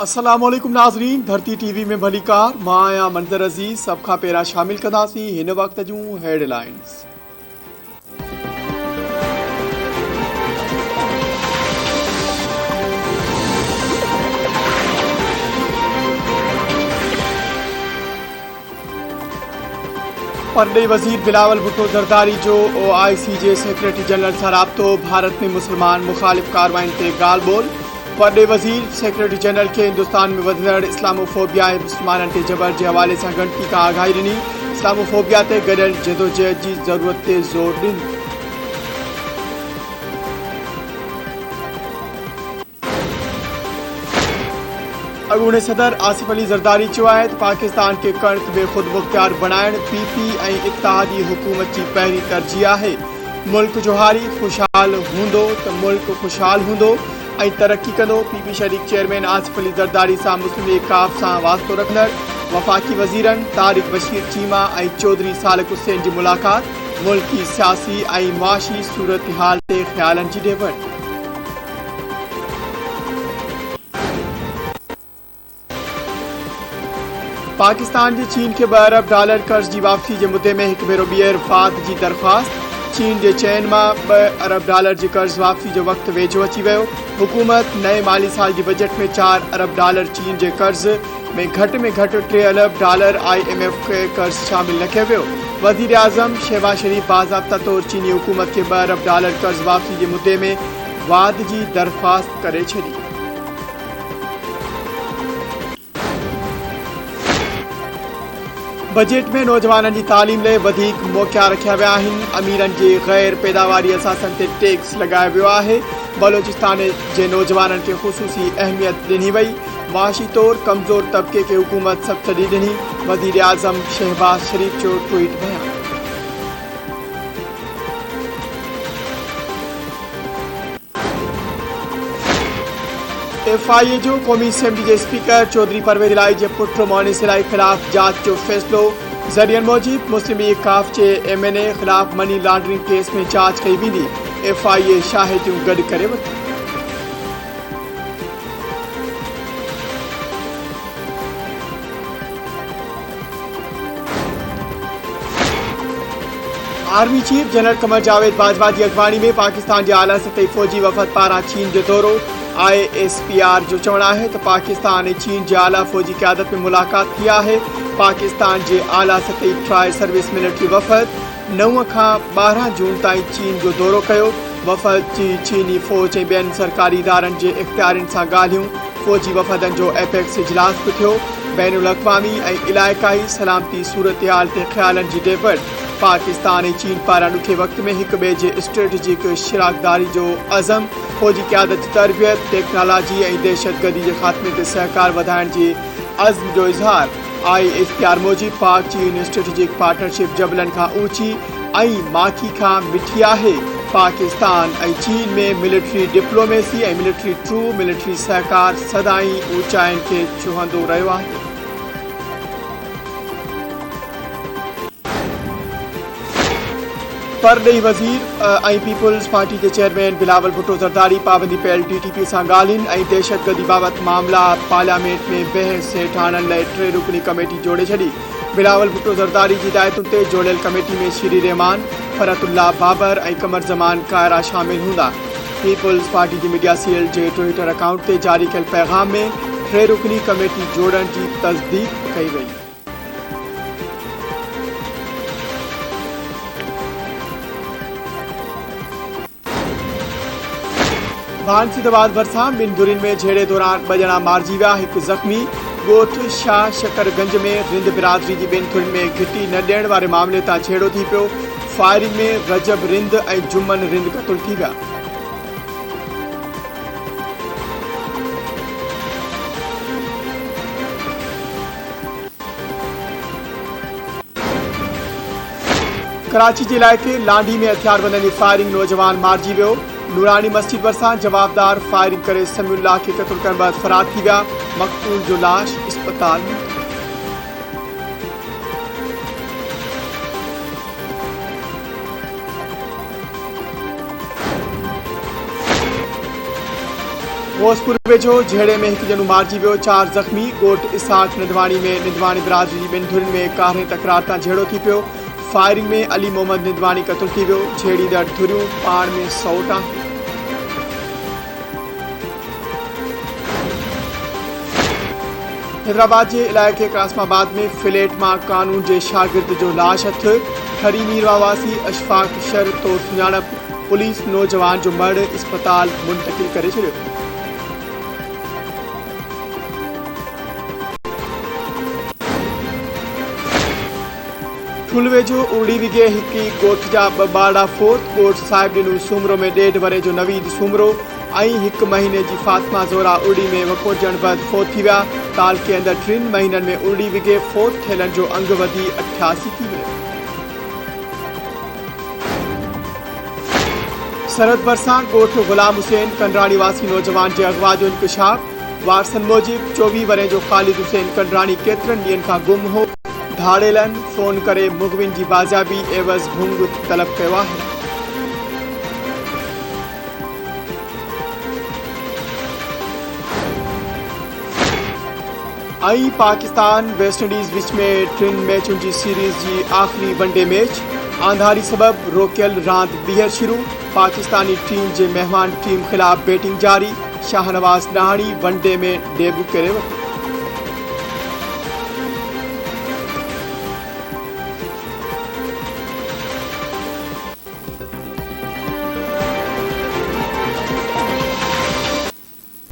अस्सलामुअलैकुम नाज़रीन, धरती टीवी में भली कार मां आहियां मंज़र अज़ीज़। सब खां पहिरां शामिल कंदासीं हिन वक़्त जूं हेडलाइंस। परॾे वज़ीर बिलावल भुट्टो ज़रदारी जो OIC जे सेक्रेटरी जनरल सां राब्तो। भारत में मुसलमान मुखालिफ़ कार्रवाइयुनि ते ॻाल्हि ॿोल। परॾे वज़ीर सेक्रेटरी जनरल खे हिंदुस्तान में वधंदड़ इस्लामोफोबिया ऐं मुसलमाननि ते जबर जे हवाले सां ॻणती खां आगाही ॾिनी। इस्लामोफोबिया ते गॾियल जदोजहद जी ज़रूरत ते ज़ोर ॾिनो। अॻूणे सदर आसिफ अली ज़रदारी चयो आहे त पाकिस्तान खे कणिक में ख़ुदि मुख़्तियार बणाइण PP ऐं इत्तेहादी हुकूमत जी पहिरीं तरजीह आहे। मुल्क जो हारी ख़ुशहाल हूंदो त मुल्क ख़ुशहाल हूंदो ऐं तरक़ी कंदो। PP शरीक चेयरमैन आसिफ अली ज़रदारी सां मुस्लिम लीग काफ सां वास्तो रखंदड़ वफ़ाक़ी वज़ीरनि तारिक बशीर चीमा ऐं चौधरी सालिक हुसैन जी मुलाक़ात। मुल्की सियासी ऐं मुआशी सूरत हाल ते ख़्यालनि जी ॾेवट। पाकिस्तान जे चीन खे $2 अरब कर्ज़ जी वापसी जे मुद्दे में हिकु भेरो ॿीहर वाद जी दरख़्वास्त। चीन जे चयन मां $2 अरब जी कर्ज़ वापसी जो वक़्तु वेझो अची वियो। हुकूमत नए माली साल जी बजट में $4 अरब चीन जे कर्ज़ में घटि $3 अरब IMF खे कर्ज़ शामिल न कयो वियो। वज़ीर आज़म शहबाज शरीफ बाज़ाब्ता तौर चीनी हुकूमत खे $2 अरब कर्ज़ वापसी जे मुद्दे में वाद जी दरख़्वास्त करे छॾी। बजट में नौजवाननि जी तालीम लाइ वधीक मौक़िया रखिया विया आहिनि। अमीरनि जे गैर पैदावारी असासनि ते टैक्स लॻायो वियो आहे। बलोचिस्तान जे नौजवाननि खे ख़ुसूसी अहमियत ॾिनी वई। मुआशी तौर कमज़ोर तबिके खे हुकूमत सब्सिडी ॾिनी। वज़ीर आज़म शहबाज शरीफ जो ट्वीट बयान। FIA जो क़ौमी असेंबली जे स्पीकर चौधरी परवेज़ इलाही जे पुट मोनिस इलाही ख़िलाफ़ जांच जो फ़ैसिलो। ज़रियनि मूजिब मुस्लिम लीग काफ जे MNA ख़िलाफ़ मनी लॉन्ड्रिंग केस में जांच कई वेंदी। FIA शाहिदियूं गॾु करे वरितियूं। Army chief general Qamar Javed Bajwa जी अॻवानी में पाकिस्तान जे आला सतही फ़ौजी वफ़द पारां चीन जो दौरो। ISPR जो चवणु आहे त पाकिस्तान ऐं चीन जे आला फ़ौजी क़यादत में मुलाक़ात थी आहे। पाकिस्तान जे आला सतही ट्राई सर्विस मिलिट्री वफ़द 9 खां 12 जून ताईं चीन जो दौरो कयो। वफ़द जी चीनी फ़ौज ऐं ॿियनि सरकारी इदारनि जे इख़्तियारनि सां ॻाल्हियूं। फ़ौजी वफ़दनि जो एपेक्स इजलास बि थियो। बैनुल अक़वामी ऐं इलाइक़ाई सलामती सूरत हाल ते ख़्यालनि जी ॾेवट। पाकिस्तान ऐं चीन पारां ॾुखे वक़्त में हिक ॿिए जे स्ट्रेटेजिक शिराकदारी जो अज़म। फ़ौजी क़यादत जी तरबियत, टेक्नोलॉजी ऐं दहशतगर्दी जे ख़ात्मे ते सहकार वधाइण जे अज़्म जो इज़हार। ISPR मूजिब पाक चीन स्ट्रेटेजिक पार्टनरशिप जबलनि खां ऊची ऐं माखी खां मिठी आहे। पाकिस्तान ऐं चीन में मिलिट्री डिप्लोमेसी ऐं मिलिट्री ट्रू मिलिट्री सहकार सदाईं ऊचाइनि खे छुहंदो रहियो आहे। परॾेही वज़ीर ऐं पीपुल्स पार्टी जे चेयरमैन बिलावल भुट्टो ज़रदारी पाबंदी पियल TTP सां ॻाल्हियुनि ऐं दहशतगर्दी बाबति मामला पार्लियामेंट में बहस हेठि आणण लाइ 3 रुकनी कमेटी जोड़े छॾी। बिलावल भुट्टो ज़रदारी जी हिदायतुनि ते जोड़ियल कमेटी में श्री रहमान, फरतुल्लाह बाबर ऐं कमर ज़मान कायरा शामिल हूंदा। पीपुल्स पार्टी जी मीडिया सेल जे ट्विटर अकाउंट ते जारी कयल पैगाम में 3 रुकनी कमेटी जोड़ण जी तस्दीक कई वई। भानसीदाबाद भरिसां 2 धुरियुनि में झेड़े दौरान 2 ॼणा मारिजी विया, 1 ज़ख़्मी। ॻोठ शाह शकरगंज में रिंद बिरादरी जी 2 धुरियुनि में घिटी न ॾियण वारे मामले तां छेड़ो थी पियो। फायरिंग में रजब रिंद ऐं जुम्मन रिंद क़तल थी विया। कराची जे इलाइक़े लांडी में हथियारबंदनि जी फायरिंग नौजवान मारिजी वियो। नूरानी मस्जिद भरिसां जवाबदार फायरिंग करे समीउल्लाह खे क़त्ल करण बैदि फरार थी विया। मक़तूल जो लाश अस्पताल में। भोजपुर वेझो झेड़े में एक ॼणो मारिजी वियो, 4 ज़ख़्मी। ॻोठ इसहाक निंदवाणी में निंदवाणी बिरादरी जी ॿिनि धुरियुनि में कारहें तकरार तां झेड़ो थी पियो। फायरिंग में अली मोहम्मद निंदवाणी क़त्ल थी वियो। झेड़ींदड़ धुरियूं पाण में सौट आहिनि। हैदराबाद के इलाइक़े कासमाबाद में फ्लैट मां कानून के शागिर्द जो लाश हथ। खरी मीरवावासी अशफाक शर तौर सुञाणप। पुलिस नौजवान जो मर्द अस्पताल मुंतकिल करे छॾियो। फुल वेझो उड़ी विगे हिकी ॻोठ जा 2 ॿारड़ा फोत। ॻोठ साहिब ॾिनू सूमरो में 1.5 वरे जो नवीद सूमरो ऐं 1 महीने जी फातिमा ज़ोरा उड़ी में वकोजण बैदि फोत थी विया। ताल के अंदर 3 महीननि में उड़ी विगे फोत थियलनि जो अंग वधी 88 थी वियो। सरहद भरिसां ॻोठ गुलाम हुसैन कंडराणी वासी नौजवान जे अगवा जो इंकशाफ। वारसनि मूजिब 24 वरे जो ख़ालिद हुसैन कंडराणी केतिरनि ॾींहंनि खां गुम हो। धाड़ेलनि फ़ोन करे मुगविन जी बाज़ाबी एवज़ भुंग तलब कयो आहे। ऐं पाकिस्तान वेस्ट इंडीज़ विच में 3 मैचुनि जी सीरीज़ जी आख़िरी वनडे मैच। आंधारी सबब रोकियल रांदि ॿीहर शुरू। पाकिस्तानी टीम जे मेहमान टीम ख़िलाफ़ बैटिंग जारी। शाहनवाज़ ॾहाणी वनडे में डेब्यू करे वरितो।